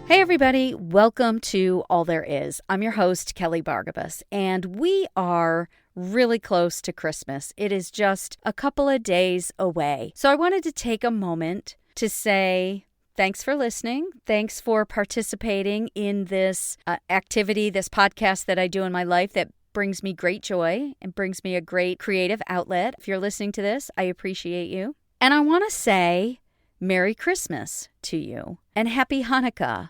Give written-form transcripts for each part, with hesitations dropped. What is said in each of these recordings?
Hey everybody, welcome to All There Is. I'm your host, Kelly Bargabas, and we are really close to Christmas. It is just a couple of days away. So I wanted to take a moment to say thanks for listening. Thanks for participating in this activity, this podcast that I do in my life that brings me great joy and brings me a great creative outlet. If you're listening to this, I appreciate you. And I want to say Merry Christmas to you and Happy Hanukkah.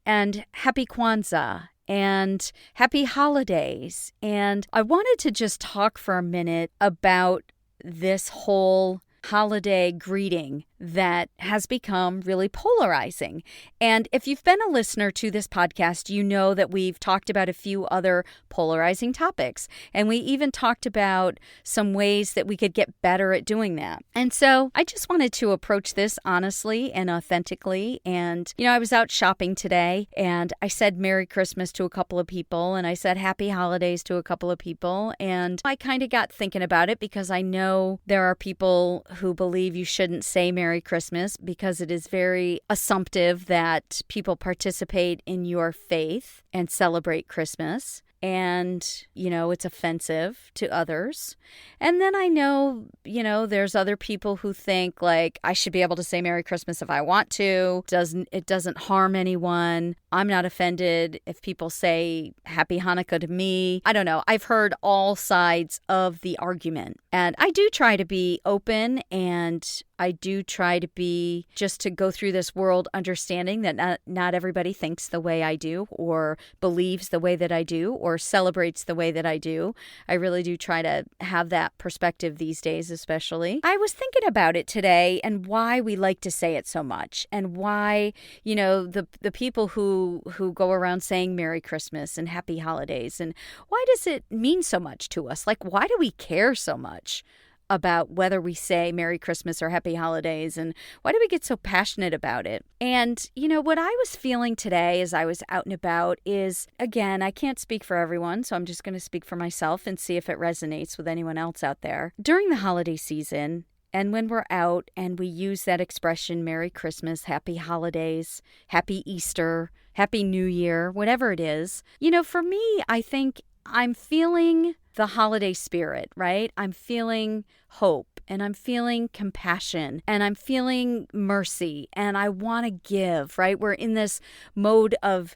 And Happy Kwanzaa, and Happy Holidays. And I wanted to just talk for a minute about this whole holiday greeting that has become really polarizing. And if you've been a listener to this podcast, you know that we've talked about a few other polarizing topics. And we even talked about some ways that we could get better at doing that. And so I just wanted to approach this honestly and authentically. And, I was out shopping today and I said Merry Christmas to a couple of people and I said Happy Holidays to a couple of people. And I kind of got thinking about it because I know there are people who believe you shouldn't say Merry Christmas because it is very assumptive that people participate in your faith and celebrate Christmas. And, it's offensive to others. And then I know, there's other people who think like I should be able to say Merry Christmas if I want to. It doesn't harm anyone. I'm not offended if people say Happy Hanukkah to me. I don't know. I've heard all sides of the argument. And I do try to be open and I do try to be just to go through this world understanding that not everybody thinks the way I do or believes the way that I do or celebrates the way that I do. I really do try to have that perspective these days, especially. I was thinking about it today and why we like to say it so much and why, the people who go around saying Merry Christmas and Happy Holidays and why does it mean so much to us? Like, why do we care so much about whether we say Merry Christmas or Happy Holidays, and why do we get so passionate about it? And, what I was feeling today as I was out and about is, again, I can't speak for everyone, so I'm just going to speak for myself and see if it resonates with anyone else out there. During the holiday season, and when we're out and we use that expression, Merry Christmas, Happy Holidays, Happy Easter, Happy New Year, whatever it is, for me, I think I'm feeling the holiday spirit, right? I'm feeling hope and I'm feeling compassion and I'm feeling mercy and I want to give, right? We're in this mode of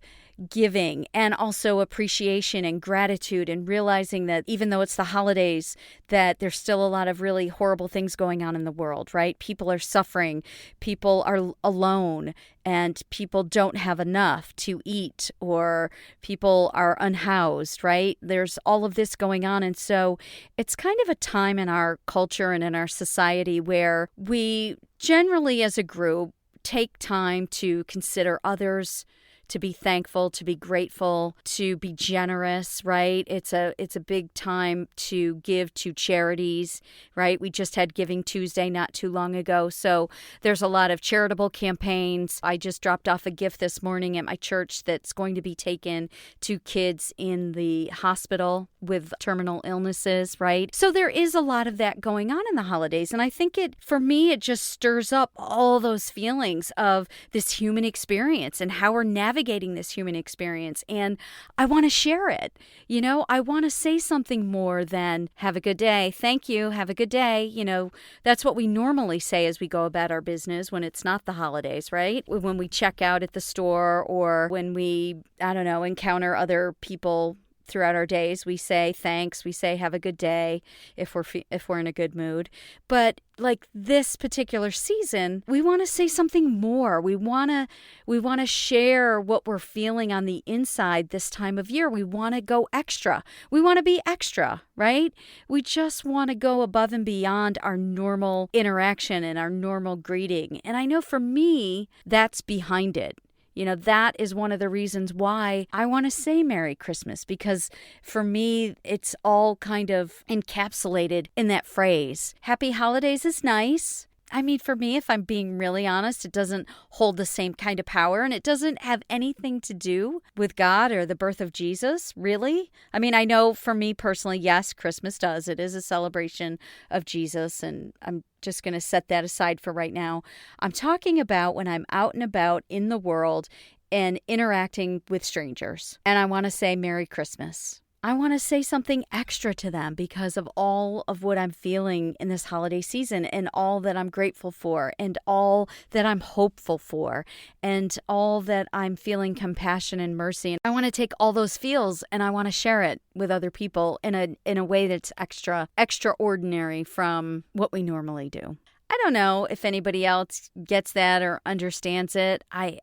giving and also appreciation and gratitude and realizing that even though it's the holidays, that there's still a lot of really horrible things going on in the world, right? People are suffering, people are alone, and people don't have enough to eat or people are unhoused, right? There's all of this going on. And so it's kind of a time in our culture and in our society where we generally as a group take time to consider others, to be thankful, to be grateful, to be generous, right? It's a big time to give to charities, right? We just had Giving Tuesday not too long ago. So there's a lot of charitable campaigns. I just dropped off a gift this morning at my church that's going to be taken to kids in the hospital with terminal illnesses, right? So there is a lot of that going on in the holidays. And I think for me, it just stirs up all those feelings of this human experience and how we're navigating this human experience. And I want to share it. I want to say something more than have a good day. Thank you. Have a good day. That's what we normally say as we go about our business when it's not the holidays, right? When we check out at the store or when we, encounter other people throughout our days, we say thanks, we say have a good day if we're in a good mood. But like this particular season, we want to say something more. We want to share what we're feeling on the inside this time of year. We want to go extra. We want to be extra, right? We just want to go above and beyond our normal interaction and our normal greeting. And I know for me, that's behind it. That is one of the reasons why I want to say Merry Christmas, because for me, it's all kind of encapsulated in that phrase. Happy Holidays is nice. I mean, for me, if I'm being really honest, it doesn't hold the same kind of power, and it doesn't have anything to do with God or the birth of Jesus, really. I mean, I know for me personally, yes, Christmas does. It is a celebration of Jesus, and I'm just going to set that aside for right now. I'm talking about when I'm out and about in the world and interacting with strangers. And I want to say Merry Christmas. I want to say something extra to them because of all of what I'm feeling in this holiday season and all that I'm grateful for and all that I'm hopeful for and all that I'm feeling compassion and mercy. And I want to take all those feels and I want to share it with other people in a way that's extraordinary from what we normally do. I don't know if anybody else gets that or understands it. I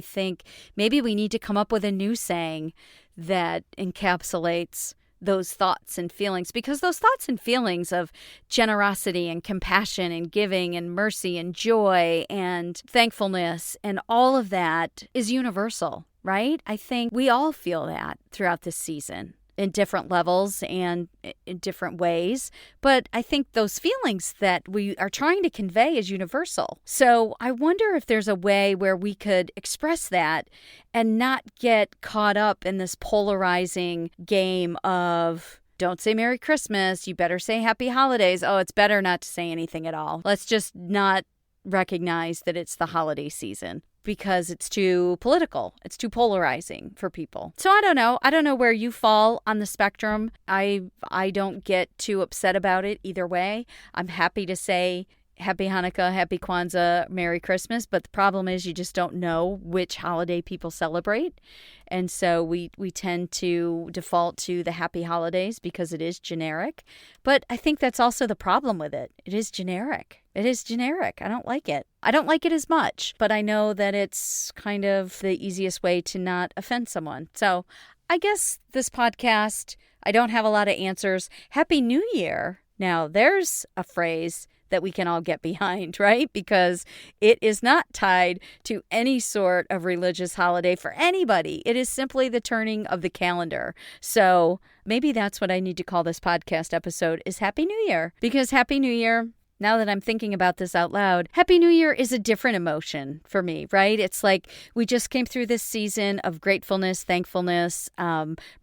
think maybe we need to come up with a new saying that encapsulates those thoughts and feelings, because those thoughts and feelings of generosity and compassion and giving and mercy and joy and thankfulness and all of that is universal, right? I think we all feel that throughout this season in different levels and in different ways. But I think those feelings that we are trying to convey is universal. So I wonder if there's a way where we could express that and not get caught up in this polarizing game of don't say Merry Christmas, you better say Happy Holidays. Oh, it's better not to say anything at all. Let's just not recognize that it's the holiday season, because it's too political. It's too polarizing for people. So I don't know. I don't know where you fall on the spectrum. I don't get too upset about it either way. I'm happy to say Happy Hanukkah, Happy Kwanzaa, Merry Christmas, but the problem is you just don't know which holiday people celebrate. And so we tend to default to the happy holidays because it is generic. But I think that's also the problem with it. It is generic. It is generic. I don't like it. I don't like it as much, but I know that it's kind of the easiest way to not offend someone. So I guess this podcast, I don't have a lot of answers. Happy New Year. Now, there's a phrase that we can all get behind, right? Because it is not tied to any sort of religious holiday for anybody. It is simply the turning of the calendar. So maybe that's what I need to call this podcast episode is Happy New Year. Because Happy New Year, now that I'm thinking about this out loud, Happy New Year is a different emotion for me, right? It's like we just came through this season of gratefulness, thankfulness,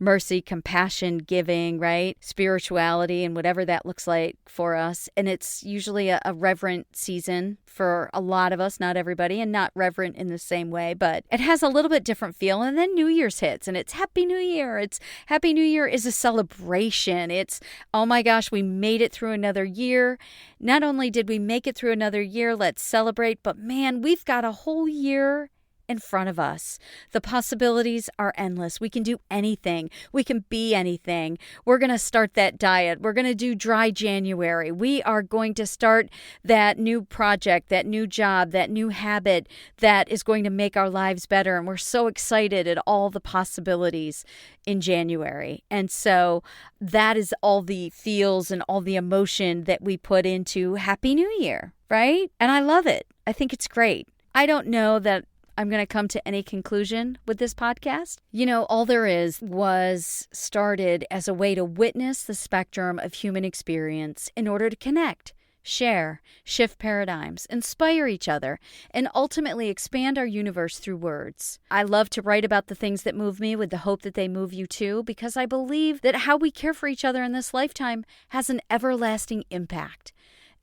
mercy, compassion, giving, right? Spirituality and whatever that looks like for us. And it's usually a reverent season for a lot of us, not everybody, and not reverent in the same way, but it has a little bit different feel. And then New Year's hits and it's Happy New Year. It's Happy New Year is a celebration. It's, oh my gosh, we made it through another year. Not only did we make it through another year, let's celebrate, but man, we've got a whole year in front of us. The possibilities are endless. We can do anything. We can be anything. We're going to start that diet. We're going to do dry January. We are going to start that new project, that new job, that new habit that is going to make our lives better. And we're so excited at all the possibilities in January. And so that is all the feels and all the emotion that we put into Happy New Year, right? And I love it. I think it's great. I don't know that I'm going to come to any conclusion with this podcast. You know, All There Is was started as a way to witness the spectrum of human experience in order to connect, share, shift paradigms, inspire each other, and ultimately expand our universe through words. I love to write about the things that move me with the hope that they move you too, because I believe that how we care for each other in this lifetime has an everlasting impact,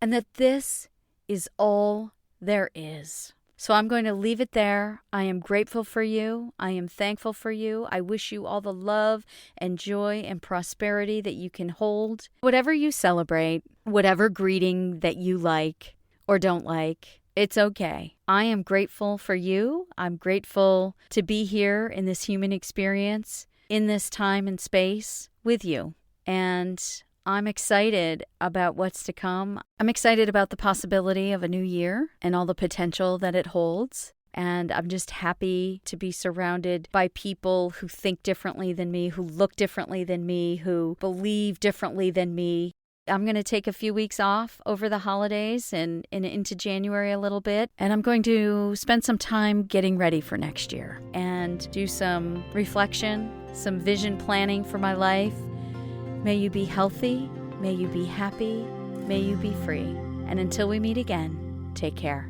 and that this is all there is. So I'm going to leave it there. I am grateful for you. I am thankful for you. I wish you all the love and joy and prosperity that you can hold. Whatever you celebrate, whatever greeting that you like or don't like, it's okay. I am grateful for you. I'm grateful to be here in this human experience, in this time and space with you. And I'm excited about what's to come. I'm excited about the possibility of a new year and all the potential that it holds. And I'm just happy to be surrounded by people who think differently than me, who look differently than me, who believe differently than me. I'm going to take a few weeks off over the holidays and into January a little bit. And I'm going to spend some time getting ready for next year and do some reflection, some vision planning for my life. May you be healthy, may you be happy, may you be free. And until we meet again, take care.